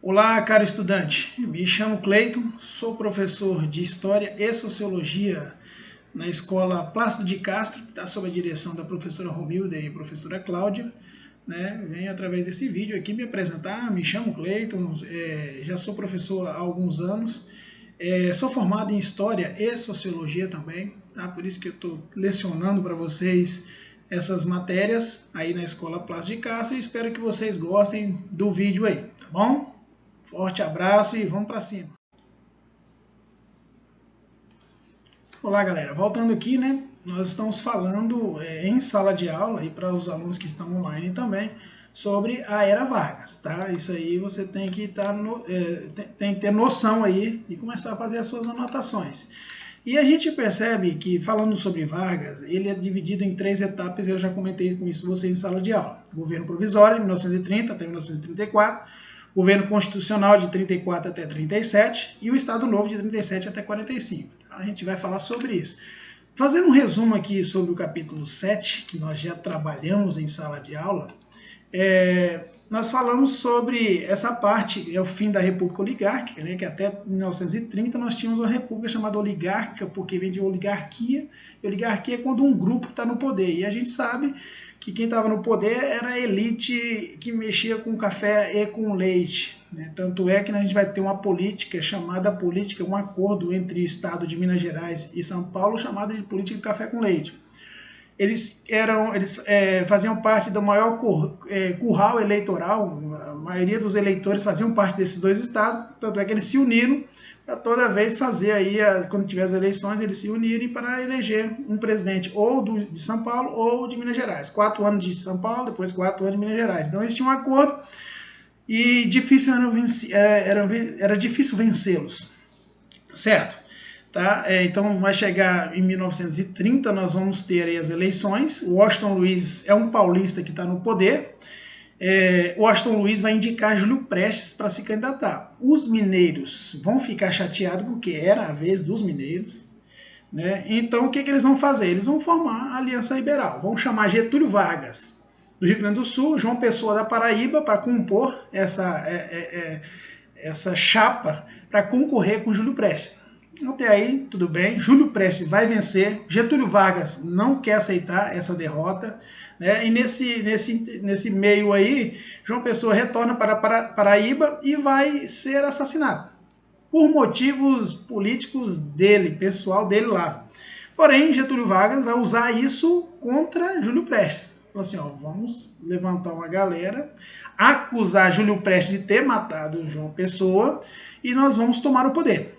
Olá, caro estudante. Me chamo Cleiton, sou professor de História e Sociologia na Escola Plácido de Castro, que está sob a direção da professora Romilda e professora Cláudia. Venho através desse vídeo aqui me apresentar. Me chamo Cleiton, já sou professor há alguns anos, sou formado em História e Sociologia também, tá? Por isso que eu estou lecionando para vocês essas matérias aí na Escola Plácido de Castro e espero que vocês gostem do vídeo aí, tá bom? Forte abraço e vamos para cima. Olá, galera. Voltando aqui, né? Nós estamos falando em sala de aula e para os alunos que estão online também sobre a Era Vargas, tá? Isso aí você tem que tem que ter noção aí e começar a fazer as suas anotações. E a gente percebe que, falando sobre Vargas, ele é dividido em 3 etapas, eu já comentei com isso vocês em sala de aula. Governo provisório, de 1930 até 1934, governo constitucional de 34 até 37 e o Estado Novo de 37 até 45. A gente vai falar sobre isso. Fazendo um resumo aqui sobre o capítulo 7, que nós já trabalhamos em sala de aula, nós falamos sobre essa parte, é o fim da República Oligárquica, né, que até 1930 nós tínhamos uma república chamada oligárquica, porque vem de oligarquia, e oligarquia é quando um grupo está no poder, e a gente sabe que quem estava no poder era a elite que mexia com café e com leite, né? Tanto é que a gente vai ter uma política chamada um acordo entre o Estado de Minas Gerais e São Paulo, chamado de política de café com leite. Eles faziam parte do maior curral eleitoral, a maioria dos eleitores faziam parte desses 2 estados, tanto é que eles se uniram para toda vez fazer aí, quando tiver as eleições, eles se unirem para eleger um presidente ou de São Paulo ou de Minas Gerais. 4 anos de São Paulo, depois 4 anos de Minas Gerais. Então eles tinham um acordo e era difícil vencê-los, certo? Tá? Então vai chegar em 1930, nós vamos ter aí as eleições. O Washington Luiz é um paulista que está no poder. O Washington Luiz vai indicar Júlio Prestes para se candidatar. Os mineiros vão ficar chateados porque era a vez dos mineiros, né? Então o que eles vão fazer? Eles vão formar a Aliança Liberal. Vão chamar Getúlio Vargas do Rio Grande do Sul, João Pessoa da Paraíba para compor essa chapa para concorrer com Júlio Prestes. Até aí, tudo bem. Júlio Prestes vai vencer. Getúlio Vargas não quer aceitar essa derrota, né? E nesse meio aí, João Pessoa retorna para Paraíba e vai ser assassinado por motivos políticos dele, pessoal dele lá. Porém, Getúlio Vargas vai usar isso contra Júlio Prestes. Falou assim, ó, vamos levantar uma galera, acusar Júlio Prestes de ter matado João Pessoa e nós vamos tomar o poder.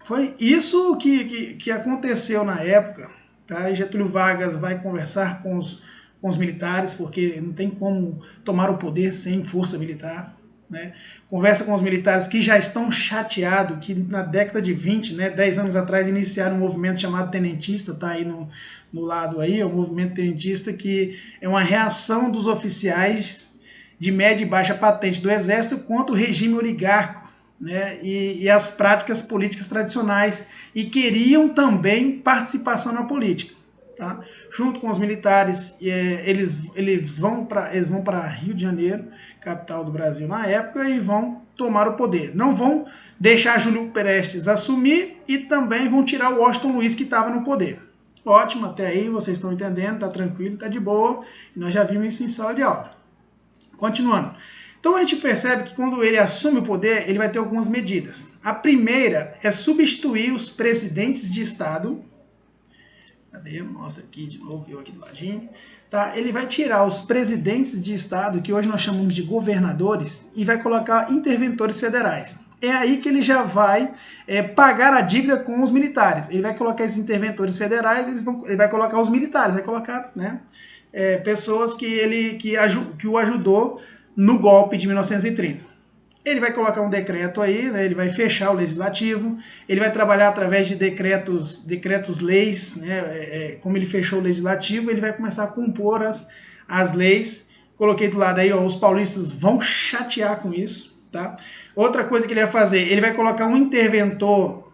Foi isso que aconteceu na época, tá? E Getúlio Vargas vai conversar com os militares, porque não tem como tomar o poder sem força militar, né? Conversa com os militares que já estão chateados, que na década de 20, né, 10 anos atrás, iniciaram um movimento chamado tenentista, tá aí no lado aí, é o movimento tenentista, que é uma reação dos oficiais de média e baixa patente do Exército contra o regime oligárquico, né, e as práticas políticas tradicionais, e queriam também participação na política. Tá? Junto com os militares, eles vão para Rio de Janeiro, capital do Brasil na época, e vão tomar o poder. Não vão deixar Júlio Prestes assumir e também vão tirar o Washington Luiz, que estava no poder. Ótimo, até aí vocês estão entendendo, tá tranquilo, tá de boa, nós já vimos isso em sala de aula. Continuando. Então a gente percebe que quando ele assume o poder, ele vai ter algumas medidas. A primeira é substituir os presidentes de Estado. Cadê? Mostra aqui de novo, eu aqui do ladinho. Tá? Ele vai tirar os presidentes de Estado, que hoje nós chamamos de governadores, e vai colocar interventores federais. É aí que ele já vai pagar a dívida com os militares. Ele vai colocar esses interventores federais, ele vai colocar os militares, vai colocar, né, pessoas que o ajudou no golpe de 1930. Ele vai colocar um decreto aí, né, ele vai fechar o legislativo, ele vai trabalhar através de decretos-leis, né, como ele fechou o legislativo, ele vai começar a compor as leis. Coloquei do lado aí, ó, os paulistas vão chatear com isso, tá? Outra coisa que ele vai fazer, ele vai colocar um interventor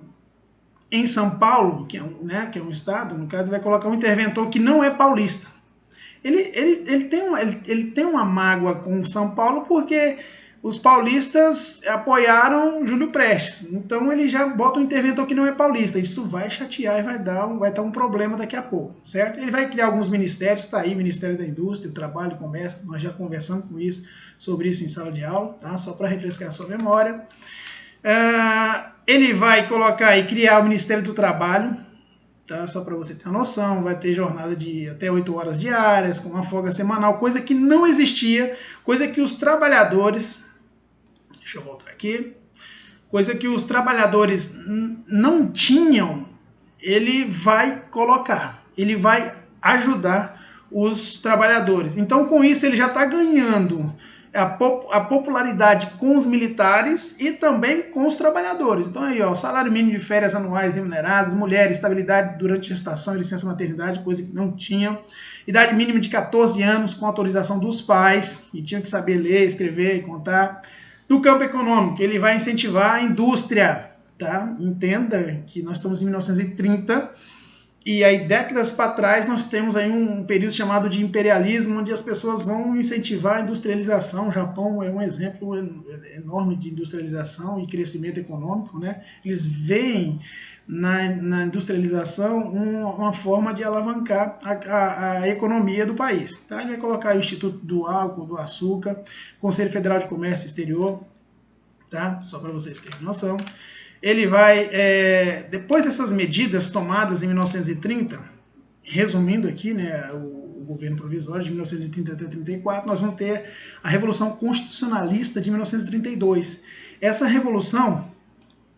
em São Paulo, que é um estado, no caso, vai colocar um interventor que não é paulista. Ele tem uma mágoa com São Paulo porque os paulistas apoiaram Júlio Prestes. Então ele já bota um interventor que não é paulista. Isso vai chatear e vai dar um problema daqui a pouco, certo? Ele vai criar alguns ministérios, está aí, Ministério da Indústria, Trabalho e Comércio, nós já conversamos sobre isso em sala de aula, tá? Só para refrescar a sua memória. Ele vai colocar e criar o Ministério do Trabalho, tá? Só para você ter uma noção, vai ter jornada de até 8 horas diárias, com uma folga semanal, coisa que não existia, coisa que os trabalhadores, deixa eu voltar aqui, coisa que os trabalhadores não tinham, ele vai colocar, ele vai ajudar os trabalhadores. Então com isso ele já está ganhando a popularidade com os militares e também com os trabalhadores. Então aí, ó, salário mínimo de férias anuais remuneradas, mulheres, estabilidade durante gestação e licença maternidade, coisa que não tinham. Idade mínima de 14 anos com autorização dos pais, e tinham que saber ler, escrever e contar. No campo econômico, ele vai incentivar a indústria, tá? Entenda que nós estamos em 1930, e aí, décadas para trás, nós temos aí um período chamado de imperialismo, onde as pessoas vão incentivar a industrialização. O Japão é um exemplo enorme de industrialização e crescimento econômico, né? Eles veem na industrialização uma forma de alavancar a economia do país. Tá? Ele vai colocar o Instituto do Álcool, do Açúcar, Conselho Federal de Comércio Exterior, tá? Só para vocês terem noção. Ele vai, depois dessas medidas tomadas em 1930, resumindo aqui, né, o governo provisório de 1930 até 1934, nós vamos ter a Revolução Constitucionalista de 1932. Essa revolução,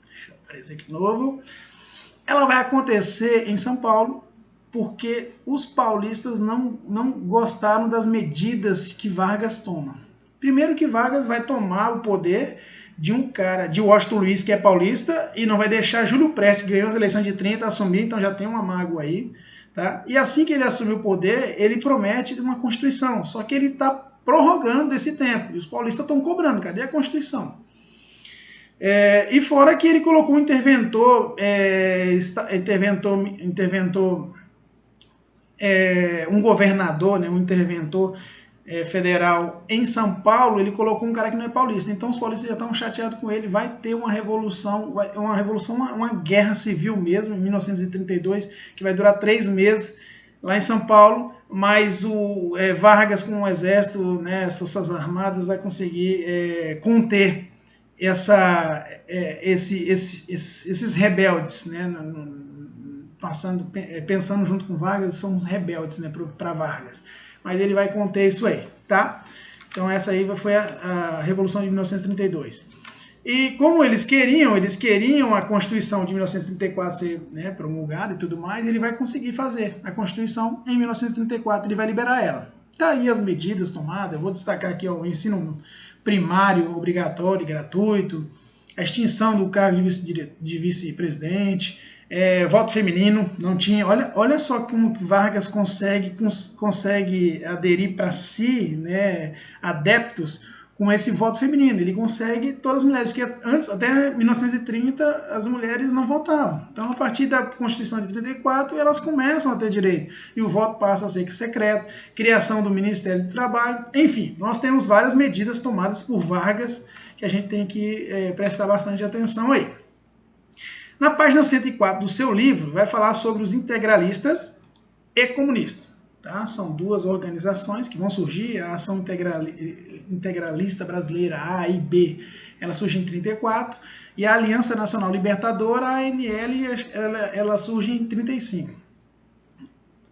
deixa eu aparecer aqui de novo, ela vai acontecer em São Paulo porque os paulistas não gostaram das medidas que Vargas toma. Primeiro que Vargas vai tomar o poder de um cara, de Washington Luiz, que é paulista, e não vai deixar Júlio Prestes, que ganhou as eleições de 30, assumir, então já tem uma mágoa aí, tá? E assim que ele assumir o poder, ele promete uma Constituição, só que ele está prorrogando esse tempo, e os paulistas estão cobrando, cadê a Constituição? E fora que ele colocou um interventor, um governador, né, um interventor federal em São Paulo, ele colocou um cara que não é paulista. Então os paulistas já estão chateados com ele. Vai ter uma revolução, uma guerra civil mesmo, em 1932, que vai durar 3 meses lá em São Paulo, mas o Vargas com o exército, né, as forças armadas, vai conseguir conter esses rebeldes, né, pensando junto com Vargas, são rebeldes, né, para Vargas. Mas ele vai conter isso aí, tá? Então essa aí foi a Revolução de 1932. E como eles queriam a Constituição de 1934 ser, né, promulgada e tudo mais, ele vai conseguir fazer a Constituição em 1934, ele vai liberar ela. Tá aí as medidas tomadas, eu vou destacar aqui ó, o ensino primário obrigatório e gratuito, a extinção do cargo de vice-presidente, voto feminino, não tinha. Olha só como que Vargas consegue aderir para si, né, adeptos com esse voto feminino. Ele consegue todas as mulheres, que antes, até 1930, as mulheres não votavam. Então, a partir da Constituição de 34, elas começam a ter direito. E o voto passa a ser secreto, criação do Ministério do Trabalho. Enfim, nós temos várias medidas tomadas por Vargas que a gente tem que prestar bastante atenção aí. Na página 104 do seu livro, vai falar sobre os integralistas e comunistas. Tá? São duas organizações que vão surgir, a Ação Integralista Brasileira, A e B, ela surge em 34, e a Aliança Nacional Libertadora, a ANL, ela surge em 35.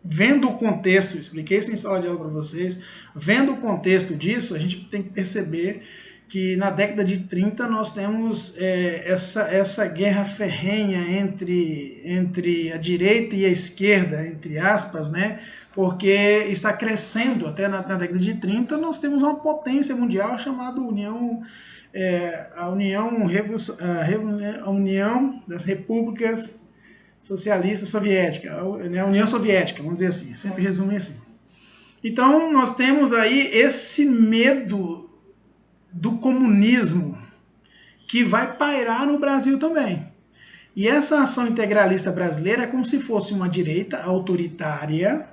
Vendo o contexto, expliquei isso em sala de aula para vocês, vendo o contexto disso, a gente tem que perceber que na década de 30 nós temos essa guerra ferrenha entre a direita e a esquerda, entre aspas, né? Porque está crescendo, até na década de 30 nós temos uma potência mundial chamada União das Repúblicas Socialistas Soviéticas, a União Soviética, vamos dizer assim, sempre resume assim. Então nós temos aí esse medo do comunismo que vai pairar no Brasil também. E essa ação integralista brasileira é como se fosse uma direita autoritária,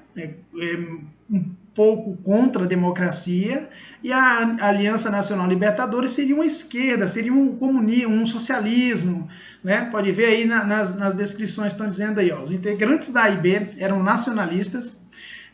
um pouco contra a democracia, e a Aliança Nacional Libertadora seria uma esquerda, seria um comunismo, um socialismo, né? Pode ver aí nas descrições, estão dizendo aí, ó, os integrantes da AIB eram nacionalistas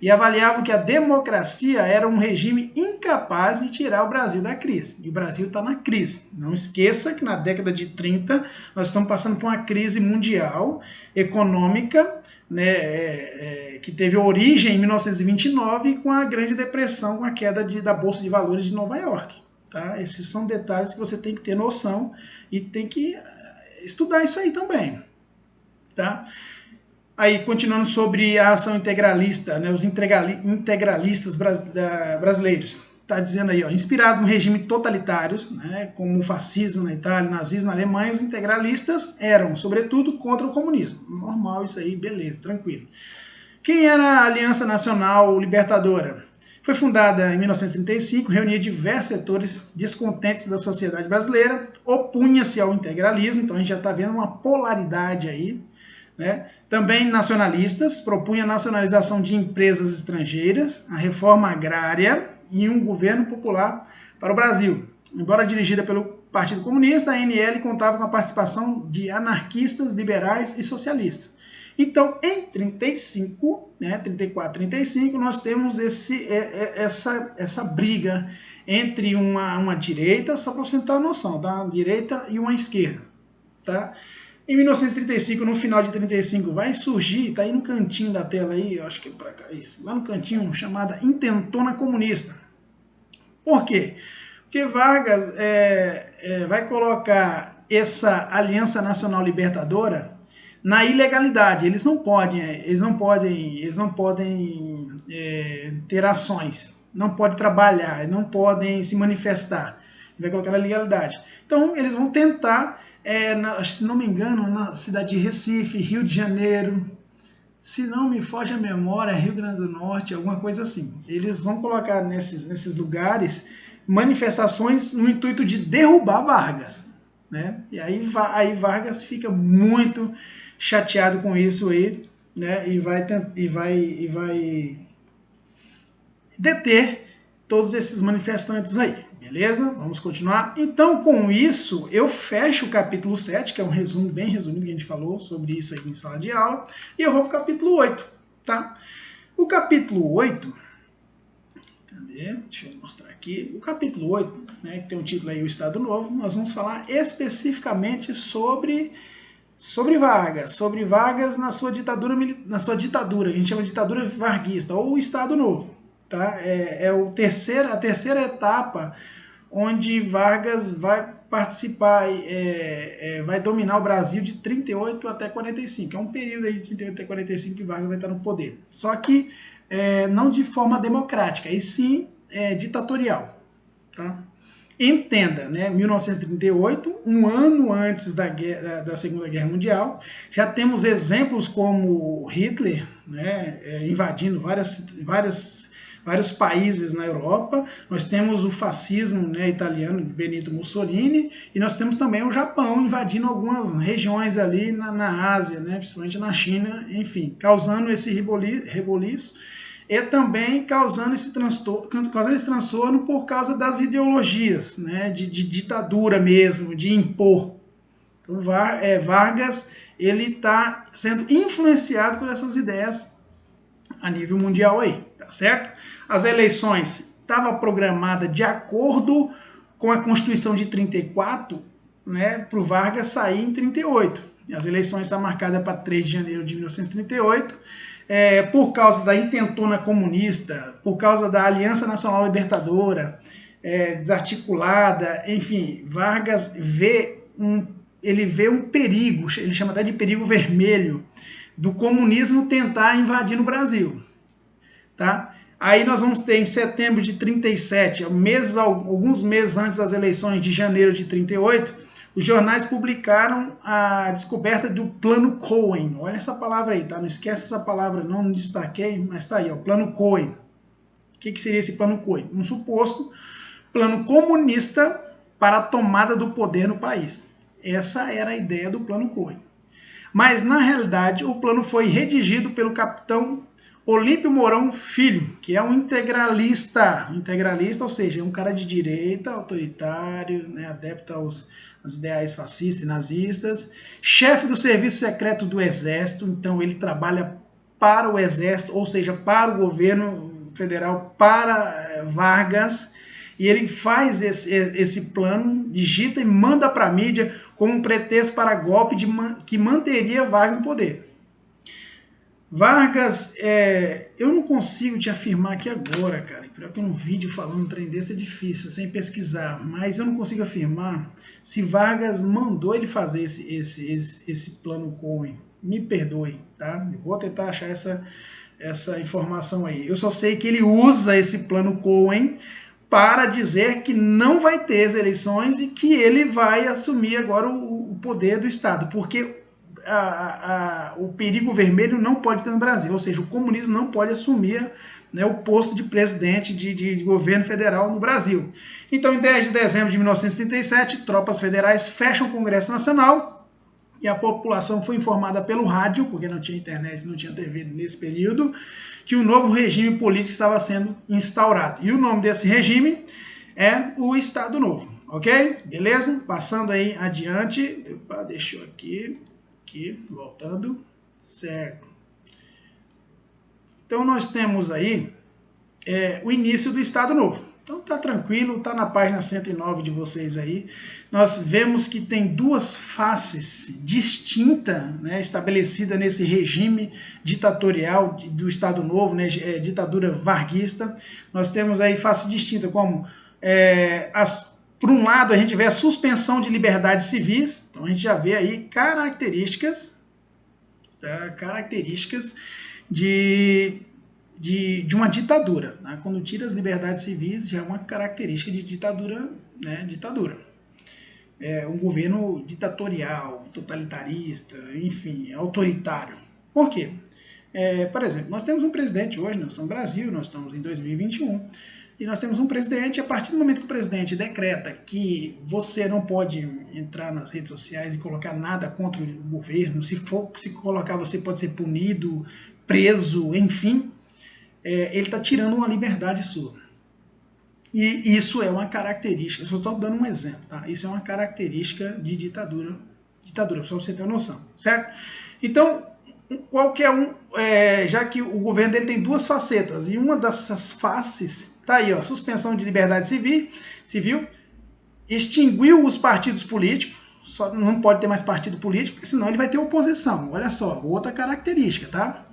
e avaliavam que a democracia era um regime incapaz de tirar o Brasil da crise. E o Brasil está na crise. Não esqueça que na década de 30 nós estamos passando por uma crise mundial, econômica, né, que teve origem em 1929 com a Grande Depressão, com a queda da Bolsa de Valores de Nova York. Tá? Esses são detalhes que você tem que ter noção e tem que estudar isso aí também. Tá? Aí, continuando sobre a ação integralista, né, os integralistas brasileiros. Está dizendo aí, ó, inspirado no regime totalitários, né, como o fascismo na Itália, o nazismo na Alemanha, os integralistas eram, sobretudo, contra o comunismo. Normal isso aí, beleza, tranquilo. Quem era a Aliança Nacional Libertadora? Foi fundada em 1935, reunia diversos setores descontentes da sociedade brasileira, opunha-se ao integralismo, então a gente já está vendo uma polaridade aí, né? Também nacionalistas, propunha a nacionalização de empresas estrangeiras, a reforma agrária e um governo popular para o Brasil. Embora dirigida pelo Partido Comunista, a ANL contava com a participação de anarquistas, liberais e socialistas. Então, em 35, né, 34, 35, nós temos essa briga entre uma direita, só para você ter uma noção, tá? Uma direita e uma esquerda, tá? Em 1935, no final de 35, vai surgir, tá aí no cantinho da tela aí, eu acho que é para cá, isso, lá no cantinho, chamada Intentona Comunista. Por quê? Porque Vargas vai colocar essa Aliança Nacional Libertadora na ilegalidade. Eles não podem ter ações, não podem trabalhar, não podem se manifestar. Ele vai colocar na legalidade. Então, eles vão tentar, se não me engano, na cidade de Recife, Rio de Janeiro, se não me foge a memória, Rio Grande do Norte, alguma coisa assim. Eles vão colocar nesses lugares manifestações no intuito de derrubar Vargas, né? E aí Vargas fica muito chateado com isso aí, né? E vai deter todos esses manifestantes aí, beleza? Vamos continuar. Então, com isso, eu fecho o capítulo 7, que é um resumo bem resumido que a gente falou sobre isso aí em sala de aula, e eu vou para o capítulo 8, tá? O capítulo 8, cadê? Deixa eu mostrar aqui. O capítulo 8, né, que tem o título aí, O Estado Novo, nós vamos falar especificamente sobre Vargas na sua ditadura, a gente chama de ditadura varguista, ou o Estado Novo. Tá? A terceira etapa onde Vargas vai participar, vai dominar o Brasil de 38 até 45. É um período aí de 38 até 45 que Vargas vai estar no poder. Só que não de forma democrática, e sim ditatorial. Tá? Entenda, né, 1938, um ano antes da Segunda Guerra Mundial, já temos exemplos como Hitler, né, invadindo vários países na Europa. Nós temos o fascismo, né, italiano de Benito Mussolini, e nós temos também o Japão invadindo algumas regiões ali na Ásia, né, principalmente na China, enfim, causando esse reboliço e também causando esse transtorno por causa das ideologias, né, de ditadura mesmo, de impor. Então, Vargas ele está sendo influenciado por essas ideias a nível mundial aí, tá certo? As eleições estavam programadas de acordo com a Constituição de 34, né, para o Vargas sair em 38. E as eleições estão marcadas para 3 de janeiro de 1938, por causa da intentona comunista, por causa da Aliança Nacional Libertadora, desarticulada, enfim, Vargas vê um perigo, ele chama até de perigo vermelho, do comunismo tentar invadir no Brasil. Tá? Aí nós vamos ter em setembro de 37, alguns meses antes das eleições de janeiro de 38, os jornais publicaram a descoberta do Plano Cohen. Olha essa palavra aí, tá? Não esquece essa palavra, não destaquei, mas tá aí, ó, Plano Cohen. O que seria esse Plano Cohen? Um suposto plano comunista para a tomada do poder no país. Essa era a ideia do Plano Cohen. Mas, na realidade, o plano foi redigido pelo capitão Olímpio Mourão Filho, que é um integralista, ou seja, é um cara de direita, autoritário, né, adepto aos ideais fascistas e nazistas, chefe do serviço secreto do Exército, então ele trabalha para o Exército, ou seja, para o governo federal, para Vargas, e ele faz esse plano, digita e manda para a mídia como um pretexto para golpe que manteria Vargas no poder. Vargas, eu não consigo te afirmar aqui agora, cara. Pior que um vídeo falando um trem desse é difícil, sem pesquisar. Mas eu não consigo afirmar se Vargas mandou ele fazer esse plano Cohen. Me perdoe, tá? Eu vou tentar achar essa informação aí. Eu só sei que ele usa esse plano Cohen para dizer que não vai ter as eleições e que ele vai assumir agora o poder do Estado. Porque o perigo vermelho não pode ter no Brasil, ou seja, o comunismo não pode assumir, né, o posto de presidente de governo federal no Brasil. Então, em 10 de dezembro de 1937, tropas federais fecham o Congresso Nacional e a população foi informada pelo rádio, porque não tinha internet, não tinha TV nesse período, que um novo regime político estava sendo instaurado. E o nome desse regime é o Estado Novo, ok? Beleza? Passando aí adiante, deixa eu aqui, voltando, certo. Então nós temos aí o início do Estado Novo. Então tá tranquilo, tá na página 109 de vocês aí. Nós vemos que tem duas faces distintas, né, estabelecidas nesse regime ditatorial do Estado Novo, né, ditadura varguista. Nós temos aí face distinta, como por um lado, a gente vê a suspensão de liberdades civis, então a gente já vê aí características de uma ditadura. Né? Quando tira as liberdades civis, já é uma característica de ditadura, né? Um governo ditatorial, totalitarista, enfim, autoritário. Por quê? Por exemplo, nós temos um presidente hoje, nós estamos no Brasil, nós estamos em 2021, e nós temos um presidente, a partir do momento que o presidente decreta que você não pode entrar nas redes sociais e colocar nada contra o governo, se colocar você pode ser punido, preso, enfim, ele está tirando uma liberdade sua. E isso é uma característica, só estou dando um exemplo, tá? Isso é uma característica de ditadura, só você ter uma noção, certo? Então, qualquer um, já que o governo dele tem duas facetas, e uma dessas faces tá aí, ó, suspensão de liberdade civil, extinguiu os partidos políticos, só não pode ter mais partido político, porque senão ele vai ter oposição. Olha só, outra característica, tá?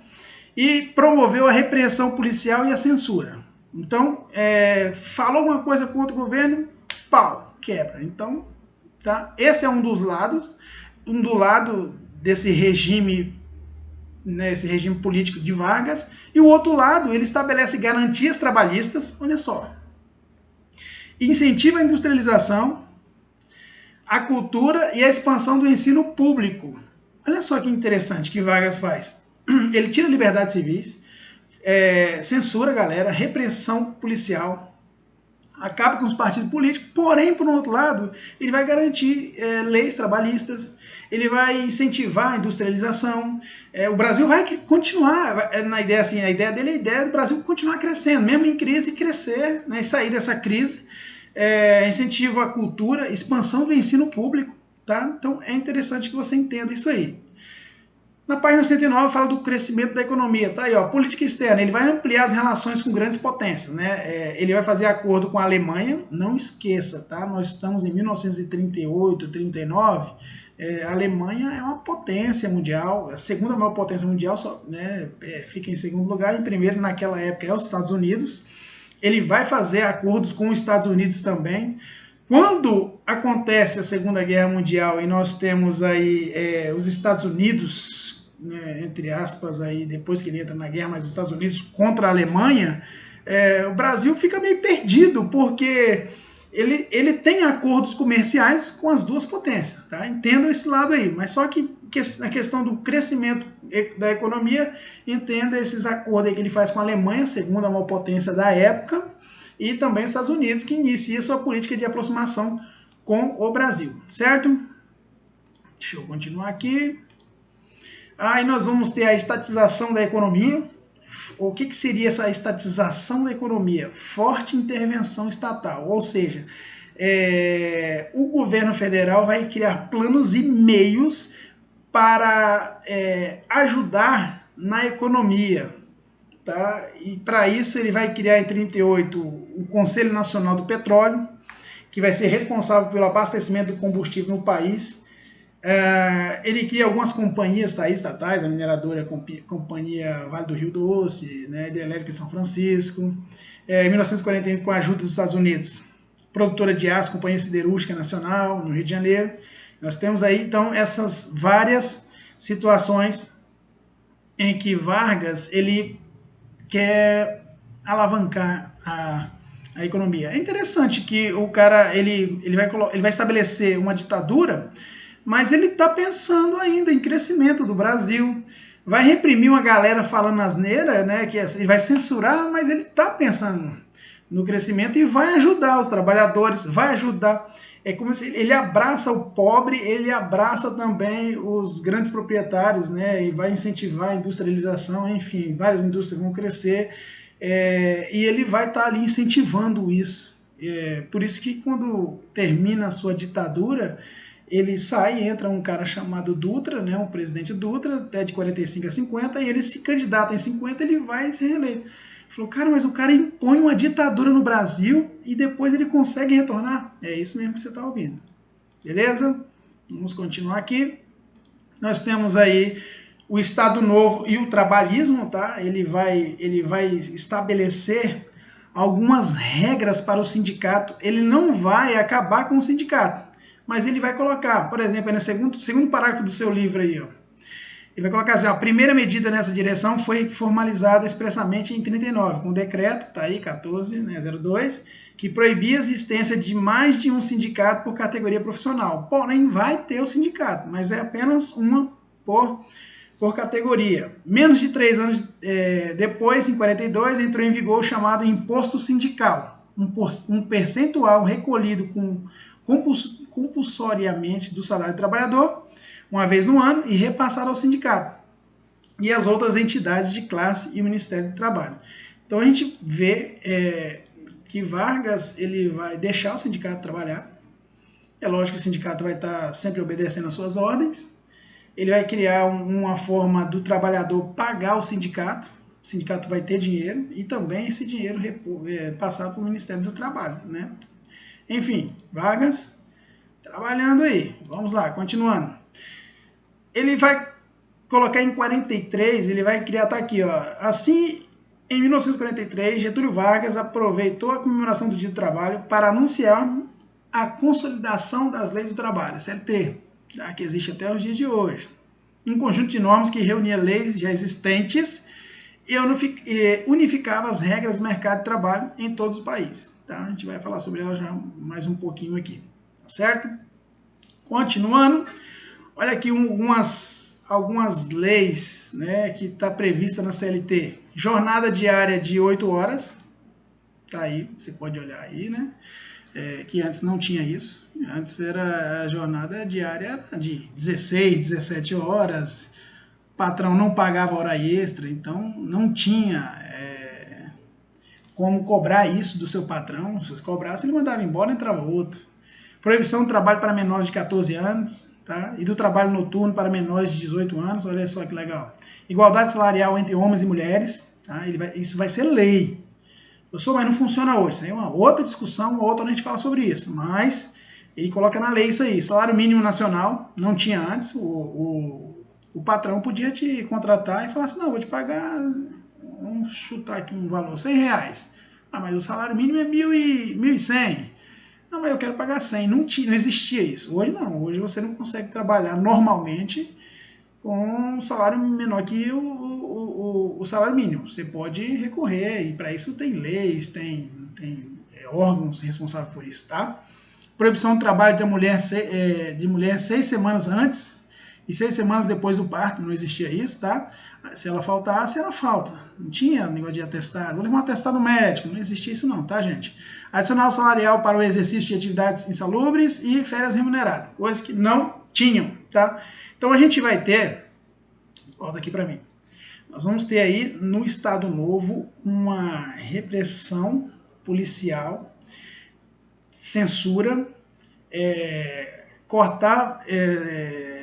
E promoveu a repressão policial e a censura. Então, falou alguma coisa contra o governo, pau, quebra. Então, tá? Esse é um dos lados, do lado desse regime, né, esse regime político de Vargas, e o outro lado, ele estabelece garantias trabalhistas, olha só, incentiva a industrialização, a cultura e a expansão do ensino público. Olha só que interessante que Vargas faz. Ele tira liberdades civis, censura a galera, repressão policial, acaba com os partidos políticos, porém, por um outro lado, ele vai garantir leis trabalhistas, ele vai incentivar a industrialização, o Brasil vai continuar, na ideia assim, a ideia dele é a ideia do Brasil continuar crescendo, mesmo em crise, crescer, né, e sair dessa crise, incentivo à cultura, expansão do ensino público, tá? Então é interessante que você entenda isso aí. Na página 109 fala do crescimento da economia, tá aí, ó, política externa, ele vai ampliar as relações com grandes potências, né? Ele vai fazer acordo com a Alemanha, não esqueça, tá? Nós estamos em 1938, 39, a Alemanha é uma potência mundial, a segunda maior potência mundial, só, né, fica em segundo lugar, em primeiro naquela época é os Estados Unidos. Ele vai fazer acordos com os Estados Unidos também. Quando acontece a Segunda Guerra Mundial e nós temos aí os Estados Unidos, né, entre aspas, aí, depois que ele entra na guerra, mas os Estados Unidos contra a Alemanha, o Brasil fica meio perdido, porque ele tem acordos comerciais com as duas potências, tá? Entendam esse lado aí, mas só que na questão do crescimento da economia, entenda esses acordos aí que ele faz com a Alemanha, segunda maior potência da época, e também os Estados Unidos, que inicia sua política de aproximação com o Brasil, certo? Deixa eu continuar aqui. Aí nós vamos ter a estatização da economia, O que seria essa estatização da economia? Forte intervenção estatal, ou seja, o governo federal vai criar planos e meios para ajudar na economia. Tá? E para isso ele vai criar em 38 o Conselho Nacional do Petróleo, que vai ser responsável pelo abastecimento do combustível no país. Ele cria algumas companhias estatais, a mineradora, a Companhia Vale do Rio Doce, né, a Hidrelétrica de São Francisco. Em 1941, com a ajuda dos Estados Unidos, produtora de aço, Companhia Siderúrgica Nacional, no Rio de Janeiro. Nós temos aí, então, essas várias situações em que Vargas ele quer alavancar a economia. É interessante que o cara ele vai estabelecer uma ditadura, mas ele está pensando ainda em crescimento do Brasil. Vai reprimir uma galera falando asneira, né? Que ele vai censurar, mas ele está pensando no crescimento e vai ajudar os trabalhadores, vai ajudar. É como se ele abraça o pobre, ele abraça também os grandes proprietários, né? E vai incentivar a industrialização, enfim, várias indústrias vão crescer. E ele vai estar ali incentivando isso. Por isso que quando termina a sua ditadura, ele sai, entra um cara chamado Dutra, né, um presidente Dutra, até de 45 a 50, e ele se candidata em 50, ele vai se reeleito. Falou, cara, mas o cara impõe uma ditadura no Brasil e depois ele consegue retornar. É isso mesmo que você está ouvindo. Beleza? Vamos continuar aqui. Nós temos aí o Estado Novo e o trabalhismo, tá? Ele vai estabelecer algumas regras para o sindicato. Ele não vai acabar com o sindicato, mas ele vai colocar, por exemplo, no segundo parágrafo do seu livro aí, ó, ele vai colocar assim, ó, a primeira medida nessa direção foi formalizada expressamente em 39, com o decreto, tá aí, 14, né, 02, que proibia a existência de mais de um sindicato por categoria profissional. Porém, vai ter o sindicato, mas é apenas uma por categoria. Menos de 3 anos depois, em 42, entrou em vigor o chamado imposto sindical, um percentual recolhido compulsoriamente do salário do trabalhador, uma vez no ano, e repassado ao sindicato e as outras entidades de classe e o Ministério do Trabalho. Então a gente vê que Vargas ele vai deixar o sindicato trabalhar. É lógico que o sindicato vai estar sempre obedecendo às suas ordens. Ele vai criar uma forma do trabalhador pagar o sindicato vai ter dinheiro e também esse dinheiro passar para o Ministério do Trabalho, né? Enfim, Vargas trabalhando aí. Vamos lá, continuando. Ele vai colocar em 43, ele vai criar, tá aqui, ó. Assim, em 1943, Getúlio Vargas aproveitou a comemoração do Dia do Trabalho para anunciar a consolidação das leis do trabalho, CLT, que existe até os dias de hoje. Um conjunto de normas que reunia leis já existentes e unificava as regras do mercado de trabalho em todos os países. Tá? A gente vai falar sobre ela já mais um pouquinho aqui, tá certo? Continuando, olha aqui algumas leis, né, que está prevista na CLT. Jornada diária de 8 horas, tá aí, você pode olhar aí, né? Que antes não tinha isso. Antes era a jornada diária de 16, 17 horas. O patrão não pagava hora extra, então não tinha como cobrar isso do seu patrão. Se você cobrasse, ele mandava embora e entrava outro. Proibição do trabalho para menores de 14 anos, tá? E do trabalho noturno para menores de 18 anos. Olha só que legal. Igualdade salarial entre homens e mulheres, tá? Isso vai ser lei. Professor, mas não funciona hoje. Isso aí é uma outra discussão, uma outra a gente fala sobre isso. Mas ele coloca na lei isso aí. Salário mínimo nacional, não tinha antes. O patrão podia te contratar e falar assim, não, vou te pagar, vamos chutar aqui um valor, R$100. Ah, mas o salário mínimo é 1.100. Não, mas eu quero pagar 100. Não existia isso. Hoje não. Hoje você não consegue trabalhar normalmente com um salário menor que o salário mínimo. Você pode recorrer, e para isso tem leis, tem órgãos responsáveis por isso, tá? Proibição do trabalho de mulher 6 semanas antes e 6 semanas depois do parto, não existia isso, tá? Se ela faltasse, ela falta. Não tinha negócio de atestado. Vou levar um atestado médico, não existia isso não, tá, gente? Adicional salarial para o exercício de atividades insalubres e férias remuneradas, coisas que não tinham, tá? Então a gente vai ter, volta aqui para mim, Nós vamos ter aí no Estado Novo uma repressão policial, censura, cortar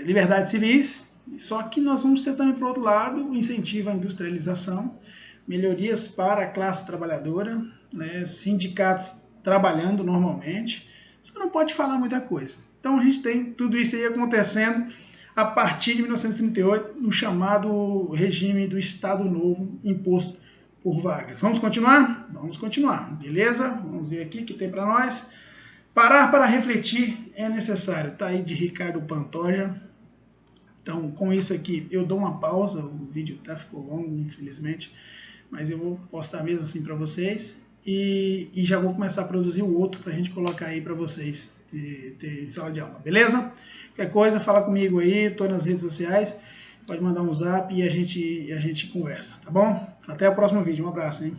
liberdades civis, só que nós vamos ter também, por outro lado, o incentivo à industrialização, melhorias para a classe trabalhadora, né, sindicatos trabalhando normalmente, só não pode falar muita coisa. Então a gente tem tudo isso aí acontecendo a partir de 1938, no chamado regime do Estado Novo, imposto por Vargas. Vamos continuar? Vamos continuar, beleza? Vamos ver aqui o que tem para nós. Parar para refletir é necessário. Tá aí de Ricardo Pantoja. Então, com isso aqui, eu dou uma pausa. O vídeo ficou longo, infelizmente, mas eu vou postar mesmo assim para vocês. E já vou começar a produzir o outro para a gente colocar aí para vocês ter em sala de aula, beleza? Qualquer coisa, fala comigo aí, estou nas redes sociais, pode mandar um zap e a gente conversa, tá bom? Até o próximo vídeo, um abraço, hein?